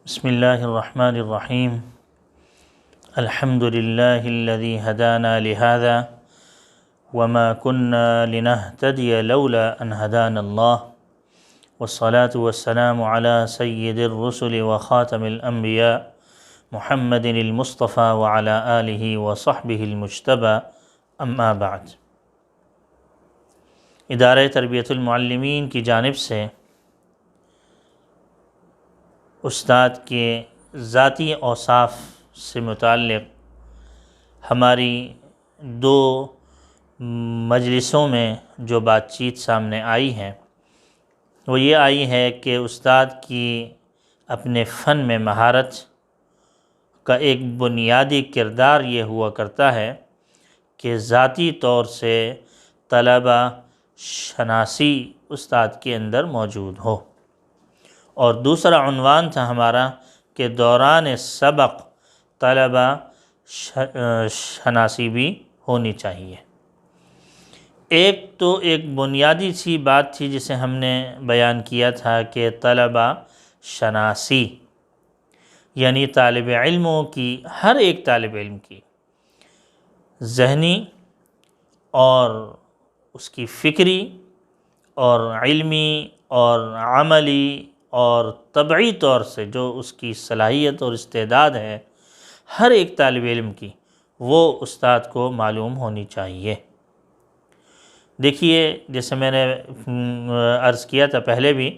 بسم اللہ الرحمن الرحیم الحمد للہ الذی ہدانا لہذا وما كنا لنهتدی لولا ان ہدانا اللہ والصلاة والسلام علی سید الرسل وخاتم الانبیاء محمد المصطفى وعلى آلہ وصحبہ المجتبى اما بعد۔ ادارہ تربیت المعلمین کی جانب سے استاد کے ذاتی اوصاف سے متعلق ہماری دو مجلسوں میں جو بات چیت سامنے آئی ہے وہ یہ آئی ہے کہ استاد کی اپنے فن میں مہارت کا ایک بنیادی کردار یہ ہوا کرتا ہے کہ ذاتی طور سے طلبہ شناسی استاد کے اندر موجود ہو، اور دوسرا عنوان تھا ہمارا کہ دوران سبق طلبہ شناسی بھی ہونی چاہیے۔ ایک بنیادی سی بات تھی جسے ہم نے بیان کیا تھا کہ طلبہ شناسی یعنی طالب علموں کی، ہر ایک طالب علم کی ذہنی اور اس کی فکری اور علمی اور عملی اور طبعی طور سے جو اس کی صلاحیت اور استعداد ہے ہر ایک طالب علم کی، وہ استاد کو معلوم ہونی چاہیے۔ دیکھیے، جیسے میں نے عرض کیا تھا پہلے بھی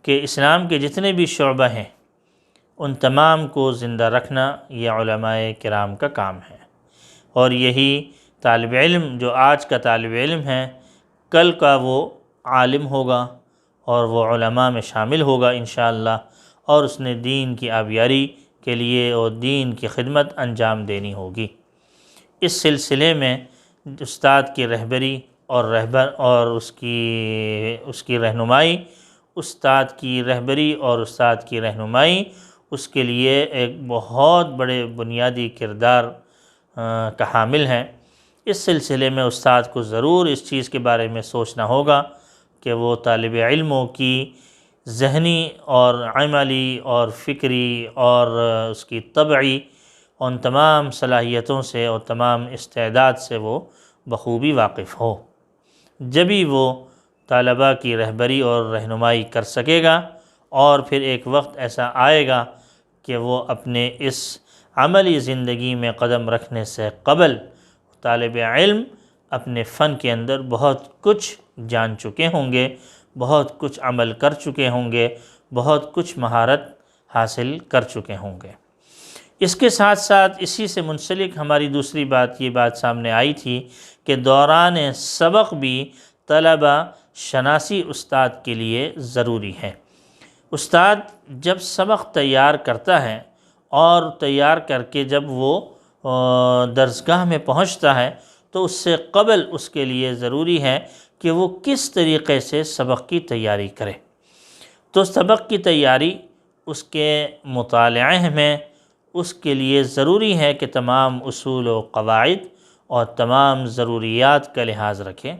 کہ اسلام کے جتنے بھی شعبہ ہیں ان تمام کو زندہ رکھنا یہ علماء کرام کا کام ہے، اور یہی طالب علم جو آج کا طالب علم ہے کل کا وہ عالم ہوگا اور وہ علماء میں شامل ہوگا انشاءاللہ، اور اس نے دین کی آبیاری کے لیے اور دین کی خدمت انجام دینی ہوگی۔ اس سلسلے میں استاد کی رہبری اور اس کی رہنمائی، استاد کی رہبری اور استاد کی رہنمائی اس کے لیے ایک بہت بڑے بنیادی کردار کا حامل ہے۔ اس سلسلے میں استاد کو ضرور اس چیز کے بارے میں سوچنا ہوگا کہ وہ طالب علموں کی ذہنی اور عملی اور فکری اور اس کی طبعی ان تمام صلاحیتوں سے اور تمام استعداد سے وہ بخوبی واقف ہو، جبھی وہ طلباء کی رہبری اور رہنمائی کر سکے گا، اور پھر ایک وقت ایسا آئے گا کہ وہ اپنے اس عملی زندگی میں قدم رکھنے سے قبل طالب علم اپنے فن کے اندر بہت کچھ جان چکے ہوں گے، بہت کچھ عمل کر چکے ہوں گے، بہت کچھ مہارت حاصل کر چکے ہوں گے۔ اس کے ساتھ ساتھ اسی سے منسلک ہماری دوسری بات یہ بات سامنے آئی تھی کہ دوران سبق بھی طلبہ شناسی استاد کے لیے ضروری ہے۔ استاد جب سبق تیار کرتا ہے اور تیار کر کے جب وہ درسگاہ میں پہنچتا ہے تو اس سے قبل اس کے لیے ضروری ہے کہ وہ کس طریقے سے سبق کی تیاری کرے۔ تو سبق کی تیاری اس کے مطالعے میں اس کے لیے ضروری ہے کہ تمام اصول و قواعد اور تمام ضروریات کا لحاظ رکھے،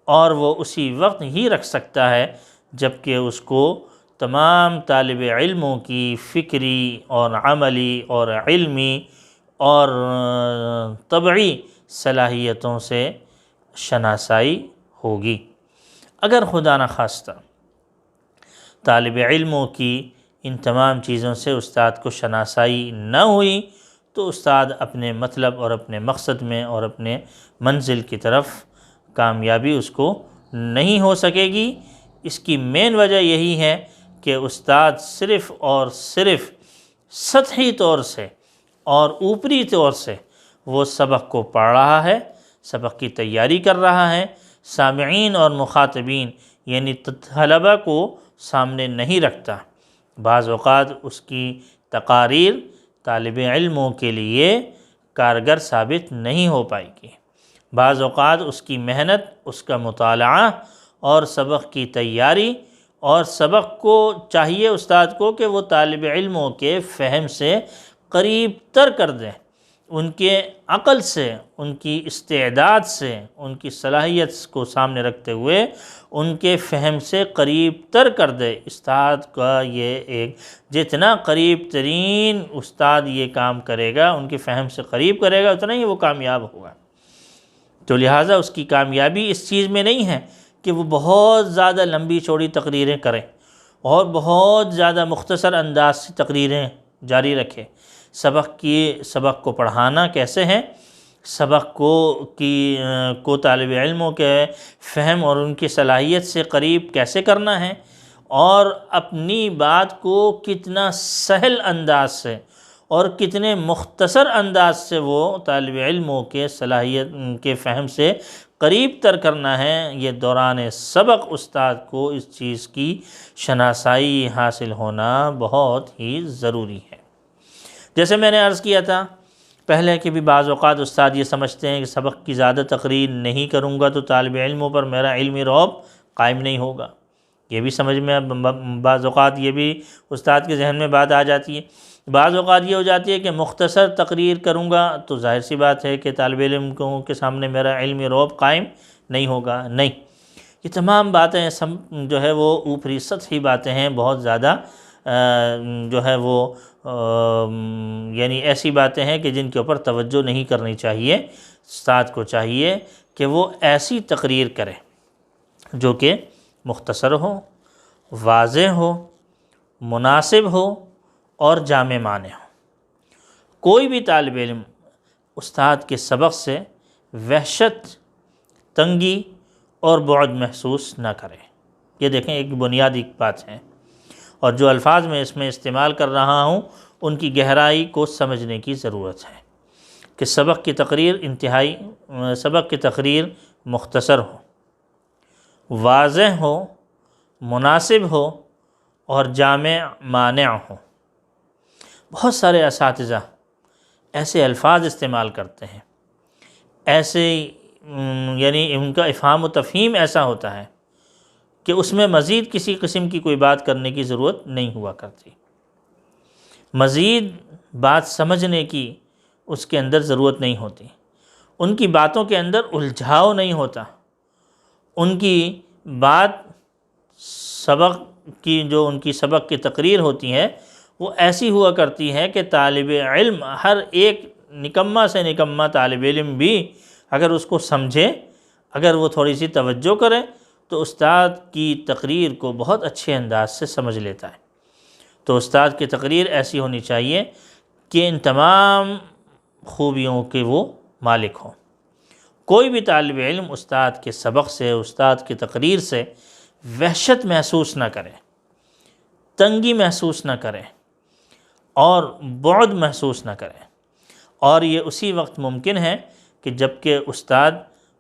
اور وہ اسی وقت ہی رکھ سکتا ہے جب کہ اس کو تمام طالب علموں کی فکری اور عملی اور علمی اور طبعی صلاحیتوں سے شناسائی ہوگی۔ اگر خدا نخواستہ طالب علموں کی ان تمام چیزوں سے استاد کو شناسائی نہ ہوئی تو استاد اپنے مطلب اور اپنے مقصد میں اور اپنے منزل کی طرف کامیابی اس کو نہیں ہو سکے گی۔ اس کی مین وجہ یہی ہے کہ استاد صرف اور صرف سطحی طور سے اور اوپری طور سے وہ سبق کو پڑھ رہا ہے، سبق کی تیاری کر رہا ہے، سامعین اور مخاطبین یعنی طلبہ کو سامنے نہیں رکھتا۔ بعض اوقات اس کی تقاریر طالب علموں کے لیے کارگر ثابت نہیں ہو پائے گی، بعض اوقات اس کی محنت، اس کا مطالعہ اور سبق کی تیاری، اور سبق کو چاہیے استاد کو کہ وہ طالب علموں کے فہم سے قریب تر کر دیں، ان کے عقل سے، ان کی استعداد سے، ان کی صلاحیت کو سامنے رکھتے ہوئے ان کے فہم سے قریب تر کر دے۔ استاد کا یہ ایک جتنا قریب ترین استاد یہ کام کرے گا، ان کے فہم سے قریب کرے گا، اتنا ہی وہ کامیاب ہوگا۔ تو لہٰذا اس کی کامیابی اس چیز میں نہیں ہے کہ وہ بہت زیادہ لمبی چوڑی تقریریں کرے اور بہت زیادہ مختصر انداز سے تقریریں جاری رکھے۔ سبق کو پڑھانا کیسے ہے، سبق کو طالب علموں کے فہم اور ان کی صلاحیت سے قریب کیسے کرنا ہے، اور اپنی بات کو کتنا سہل انداز سے اور کتنے مختصر انداز سے وہ طالب علموں کے صلاحیت کے فہم سے قریب تر کرنا ہے، یہ دوران سبق استاد کو اس چیز کی شناسائی حاصل ہونا بہت ہی ضروری ہے۔ جیسے میں نے عرض کیا تھا پہلے کہ بھی بعض اوقات استاد یہ سمجھتے ہیں کہ سبق کی زیادہ تقریر نہیں کروں گا تو طالب علموں پر میرا علمی رعب قائم نہیں ہوگا، یہ بھی سمجھ میں بعض اوقات یہ بھی استاد کے ذہن میں بات آ جاتی ہے۔ بعض اوقات یہ ہو جاتی ہے کہ مختصر تقریر کروں گا تو ظاہر سی بات ہے کہ طالب علم کے سامنے میرا علمی رعب قائم نہیں ہوگا۔ نہیں، یہ تمام باتیں جو ہے وہ اوپری سطحی باتیں ہیں، بہت زیادہ جو ہے وہ یعنی ایسی باتیں ہیں کہ جن کے اوپر توجہ نہیں کرنی چاہیے۔ استاد کو چاہیے کہ وہ ایسی تقریر کرے جو کہ مختصر ہو، واضح ہو، مناسب ہو اور جامع معنی ہو۔ کوئی بھی طالب علم استاد کے سبق سے وحشت، تنگی اور بعد محسوس نہ کرے۔ یہ دیکھیں ایک بنیادی بات ہے، اور جو الفاظ میں اس میں استعمال کر رہا ہوں ان کی گہرائی کو سمجھنے کی ضرورت ہے کہ سبق کی تقریر مختصر ہو، واضح ہو، مناسب ہو اور جامع مانع ہو۔ بہت سارے اساتذہ ایسے الفاظ استعمال کرتے ہیں، ایسے یعنی ان کا افہام و تفہیم ایسا ہوتا ہے کہ اس میں مزید کسی قسم کی کوئی بات کرنے کی ضرورت نہیں ہوا کرتی، مزید بات سمجھنے کی اس کے اندر ضرورت نہیں ہوتی، ان کی باتوں کے اندر الجھاؤ نہیں ہوتا، ان کی بات ان کی سبق کی تقریر ہوتی ہے وہ ایسی ہوا کرتی ہے کہ طالب علم، ہر ایک نکما سے نکما طالب علم بھی اگر اس کو سمجھے، اگر وہ تھوڑی سی توجہ کرے تو استاد کی تقریر کو بہت اچھے انداز سے سمجھ لیتا ہے۔ تو استاد کی تقریر ایسی ہونی چاہیے کہ ان تمام خوبیوں کے وہ مالک ہوں۔ کوئی بھی طالب علم استاد کے سبق سے، استاد کی تقریر سے وحشت محسوس نہ کرے، تنگی محسوس نہ کرے اور بعد محسوس نہ کرے، اور یہ اسی وقت ممکن ہے کہ جب کہ استاد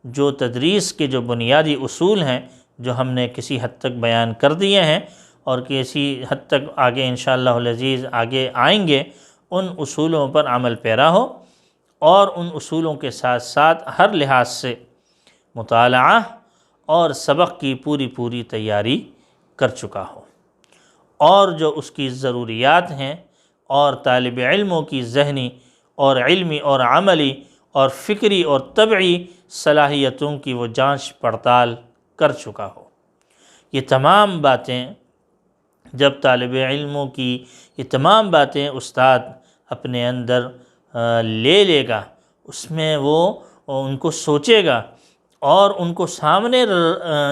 جو تدریس کے جو بنیادی اصول ہیں جو ہم نے کسی حد تک بیان کر دیے ہیں اور کسی حد تک آگے انشاءاللہ العزیز آگے آئیں گے، ان اصولوں پر عمل پیرا ہو اور ان اصولوں کے ساتھ ساتھ ہر لحاظ سے مطالعہ اور سبق کی پوری تیاری کر چکا ہو، اور جو اس کی ضروریات ہیں اور طالب علموں کی ذہنی اور علمی اور عملی اور فکری اور طبعی صلاحیتوں کی وہ جانچ پڑتال کر چکا ہو۔ یہ تمام باتیں جب طالب علموں کی یہ تمام باتیں استاد اپنے اندر لے گا، اس میں وہ ان کو سوچے گا اور ان کو سامنے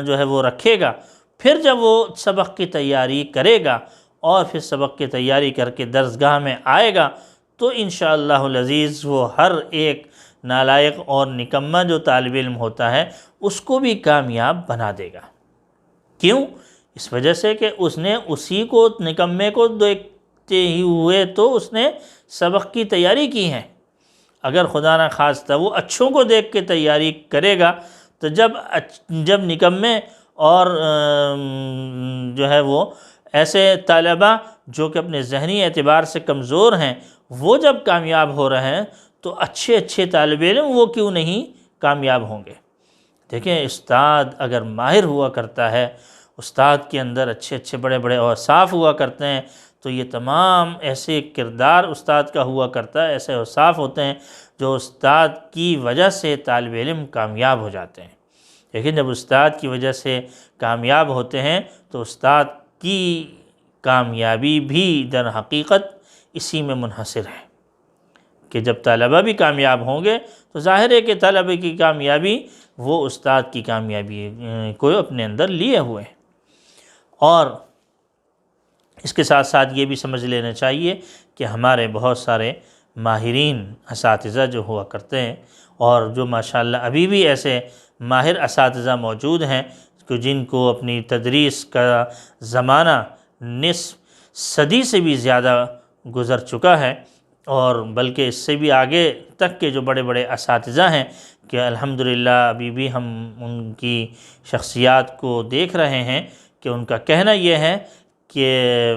جو ہے وہ رکھے گا، پھر جب وہ سبق کی تیاری کرے گا اور پھر سبق کی تیاری کر کے درسگاہ میں آئے گا تو انشاءاللہ العزیز وہ ہر ایک نالائق اور نکمہ جو طالب علم ہوتا ہے اس کو بھی کامیاب بنا دے گا۔ کیوں؟ اس وجہ سے کہ اس نے اسی کو، نکمے کو دیکھتے ہی ہوئے تو اس نے سبق کی تیاری کی ہے۔ اگر خدا نہ خواستہ وہ اچھوں کو دیکھ کے تیاری کرے گا تو جب نکمے اور جو ہے وہ ایسے طالبہ جو کہ اپنے ذہنی اعتبار سے کمزور ہیں وہ جب کامیاب ہو رہے ہیں تو اچھے طالب علم وہ کیوں نہیں کامیاب ہوں گے۔ دیکھیں استاد اگر ماہر ہوا کرتا ہے، استاد کے اندر اچھے بڑے اوصاف ہوا کرتے ہیں تو یہ تمام ایسے کردار استاد کا ہوا کرتا ہے، ایسے اوصاف ہوتے ہیں جو استاد کی وجہ سے طالب علم کامیاب ہو جاتے ہیں۔ لیکن جب استاد کی وجہ سے کامیاب ہوتے ہیں تو استاد کی کامیابی بھی در حقیقت اسی میں منحصر ہے کہ جب طلبہ بھی کامیاب ہوں گے تو ظاہر ہے کہ طلبہ کی کامیابی وہ استاد کی کامیابی کو اپنے اندر لیے ہوئے ہیں۔ اور اس کے ساتھ ساتھ یہ بھی سمجھ لینا چاہیے کہ ہمارے بہت سارے ماہرین اساتذہ جو ہوا کرتے ہیں، اور جو ماشاءاللہ ابھی بھی ایسے ماہر اساتذہ موجود ہیں کہ جن کو اپنی تدریس کا زمانہ نصف صدی سے بھی زیادہ گزر چکا ہے، اور بلکہ اس سے بھی آگے تک کے جو بڑے بڑے اساتذہ ہیں کہ الحمدللہ ابھی بھی ہم ان کی شخصیات کو دیکھ رہے ہیں کہ ان کا کہنا یہ ہے کہ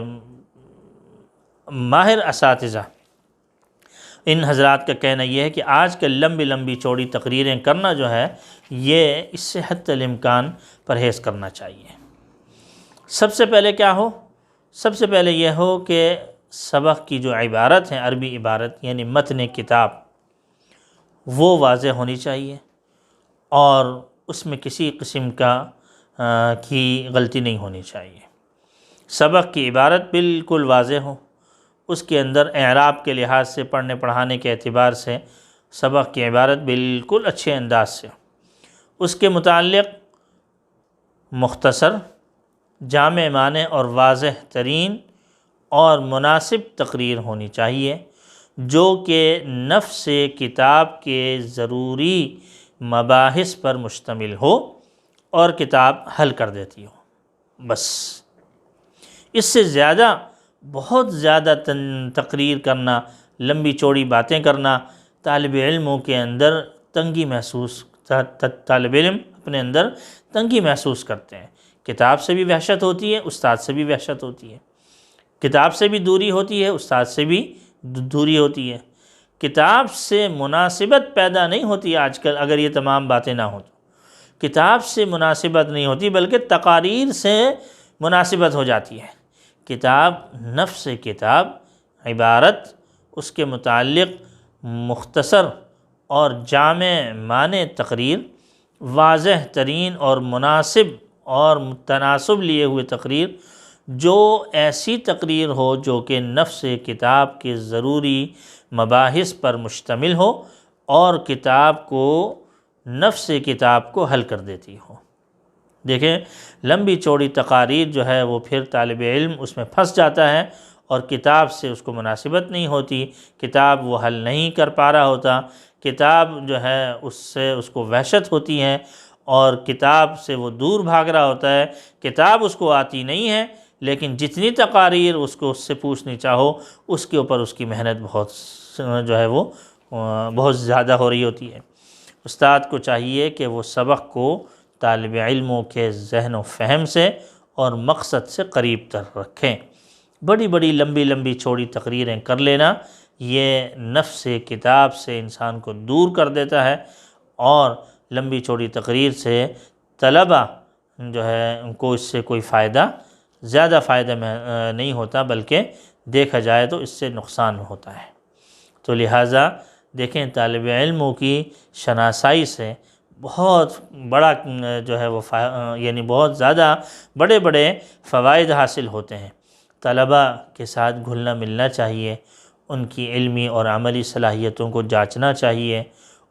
ماہر اساتذہ ان حضرات کا کہنا یہ ہے کہ آج کل لمبی لمبی چوڑی تقریریں کرنا جو ہے یہ اس سے حتی الامکان پرہیز کرنا چاہیے۔ سب سے پہلے کیا ہو؟ سب سے پہلے یہ ہو کہ سبق کی جو عبارت ہیں، عربی عبارت یعنی متن کتاب، وہ واضح ہونی چاہیے اور اس میں کسی قسم کی غلطی نہیں ہونی چاہیے۔ سبق کی عبارت بالکل واضح ہو، اس کے اندر اعراب کے لحاظ سے، پڑھنے پڑھانے کے اعتبار سے سبق کی عبارت بالکل اچھے انداز سے، اس کے متعلق مختصر، جامع معنی اور واضح ترین اور مناسب تقریر ہونی چاہیے، جو کہ نفس کتاب کے ضروری مباحث پر مشتمل ہو اور کتاب حل کر دیتی ہو۔ بس اس سے زیادہ، بہت زیادہ تقریر کرنا، لمبی چوڑی باتیں کرنا، طالب علموں کے اندر تنگی محسوس، طالب علم اپنے اندر تنگی محسوس کرتے ہیں۔ کتاب سے بھی وحشت ہوتی ہے، استاد سے بھی وحشت ہوتی ہے، کتاب سے بھی دوری ہوتی ہے، استاد سے بھی دوری ہوتی ہے۔ کتاب سے مناسبت پیدا نہیں ہوتی آج کل اگر یہ تمام باتیں نہ ہوں تو، کتاب سے مناسبت نہیں ہوتی بلکہ تقاریر سے مناسبت ہو جاتی ہے۔ کتاب، نفس کتاب، عبارت، اس کے متعلق مختصر اور جامع معنی تقریر، واضح ترین اور مناسب اور تناسب لیے ہوئے تقریر، جو ایسی تقریر ہو جو کہ نفس کتاب کے ضروری مباحث پر مشتمل ہو اور کتاب کو، نفس کتاب کو حل کر دیتی ہو۔ دیکھیں لمبی چوڑی تقاریر جو ہے وہ پھر طالب علم اس میں پھنس جاتا ہے اور کتاب سے اس کو مناسبت نہیں ہوتی، کتاب وہ حل نہیں کر پا رہا ہوتا، کتاب جو ہے اس سے اس کو وحشت ہوتی ہے اور کتاب سے وہ دور بھاگ رہا ہوتا ہے۔ کتاب اس کو آتی نہیں ہے لیکن جتنی تقاریر اس کو اس سے پوچھنی چاہو اس کے اوپر اس کی محنت بہت جو ہے وہ بہت زیادہ ہو رہی ہوتی ہے۔ استاد کو چاہیے کہ وہ سبق کو طالب علموں کے ذہن و فہم سے اور مقصد سے قریب تر رکھیں۔ بڑی بڑی لمبی لمبی چوڑی تقریریں کر لینا یہ نفس کتاب سے انسان کو دور کر دیتا ہے، اور لمبی چوڑی تقریر سے طلبہ جو ہے ان کو اس سے کوئی فائدہ، زیادہ فائدہ نہیں ہوتا بلکہ دیکھا جائے تو اس سے نقصان ہوتا ہے۔ تو لہٰذا دیکھیں طالب علموں کی شناسائی سے بہت بڑا جو ہے وہ یعنی بہت زیادہ بڑے بڑے فوائد حاصل ہوتے ہیں۔ طلبہ کے ساتھ گھلنا ملنا چاہیے، ان کی علمی اور عملی صلاحیتوں کو جانچنا چاہیے،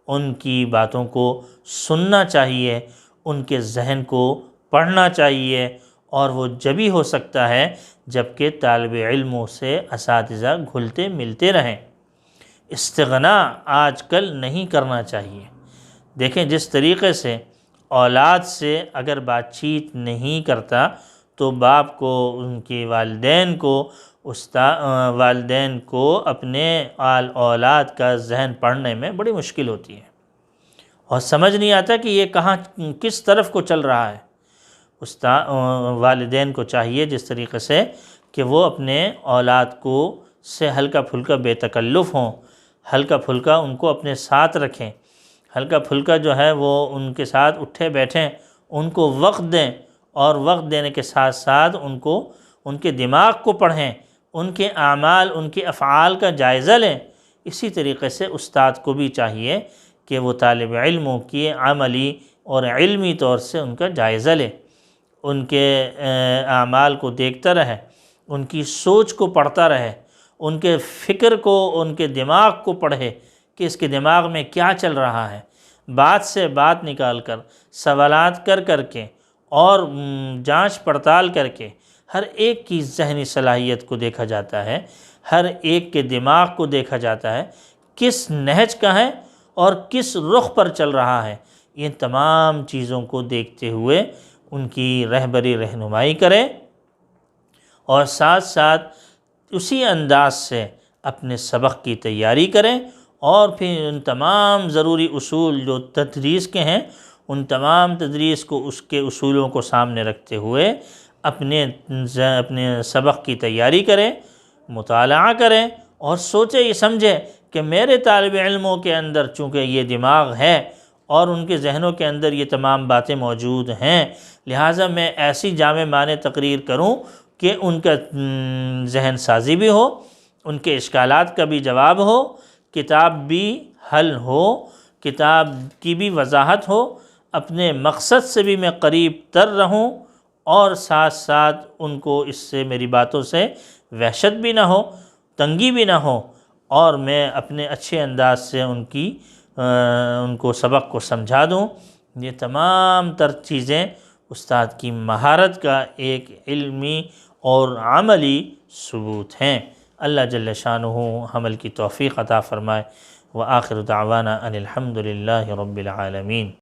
ان کی باتوں کو سننا چاہیے، ان کے ذہن کو پڑھنا چاہیے، اور وہ جبھی ہو سکتا ہے جب کہ طالب علموں سے اساتذہ گھلتے ملتے رہیں۔ استغنا آج کل نہیں کرنا چاہیے۔ دیکھیں جس طریقے سے اولاد سے اگر بات چیت نہیں کرتا تو باپ کو، ان کے والدین کو اپنے اولاد کا ذہن پڑھنے میں بڑی مشکل ہوتی ہے اور سمجھ نہیں آتا کہ یہ کہاں کس طرف کو چل رہا ہے۔ والدین کو چاہیے جس طریقے سے کہ وہ اپنے اولاد کو سے ہلکا پھلکا بے تکلف ہوں، ہلکا پھلکا ان کو اپنے ساتھ رکھیں، ہلکا پھلکا جو ہے وہ ان کے ساتھ اٹھے بیٹھیں، ان کو وقت دیں، اور وقت دینے کے ساتھ ساتھ ان کے دماغ کو پڑھیں، ان کے اعمال، ان کے افعال کا جائزہ لیں، اسی طریقے سے استاد کو بھی چاہیے کہ وہ طالب علموں کی عملی اور علمی طور سے ان کا جائزہ لے، ان کے اعمال کو دیکھتا رہے، ان کی سوچ کو پڑھتا رہے، ان کے فکر کو، ان کے دماغ کو پڑھے کہ اس کے دماغ میں کیا چل رہا ہے، بات سے بات نکال کر، سوالات کر کے اور جانچ پڑتال کر کے ہر ایک کی ذہنی صلاحیت کو دیکھا جاتا ہے، ہر ایک کے دماغ کو دیکھا جاتا ہے، کس نہج کا ہے اور کس رخ پر چل رہا ہے۔ یہ تمام چیزوں کو دیکھتے ہوئے ان کی رہبری رہنمائی کریں اور ساتھ ساتھ اسی انداز سے اپنے سبق کی تیاری کریں، اور پھر ان تمام ضروری اصول جو تدریس کے ہیں، ان تمام تدریس کو، اس کے اصولوں کو سامنے رکھتے ہوئے اپنے سبق کی تیاری کریں، مطالعہ کریں اور سوچیں، یہ سمجھیں کہ میرے طالب علموں کے اندر چونکہ یہ دماغ ہے اور ان کے ذہنوں کے اندر یہ تمام باتیں موجود ہیں، لہٰذا میں ایسی جامع معنی تقریر کروں کہ ان کا ذہن سازی بھی ہو، ان کے اشکالات کا بھی جواب ہو، کتاب بھی حل ہو، کتاب کی بھی وضاحت ہو، اپنے مقصد سے بھی میں قریب تر رہوں، اور ساتھ ساتھ ان کو اس سے، میری باتوں سے وحشت بھی نہ ہو، تنگی بھی نہ ہو، اور میں اپنے اچھے انداز سے ان کو سبق کو سمجھا دوں۔ یہ تمام تر چیزیں استاد کی مہارت کا ایک علمی اور عملی ثبوت ہیں۔ اللہ جل شانہ عمل کی توفیق عطا فرمائے۔ وآخر دعوانا ان الحمد للہ رب العالمین۔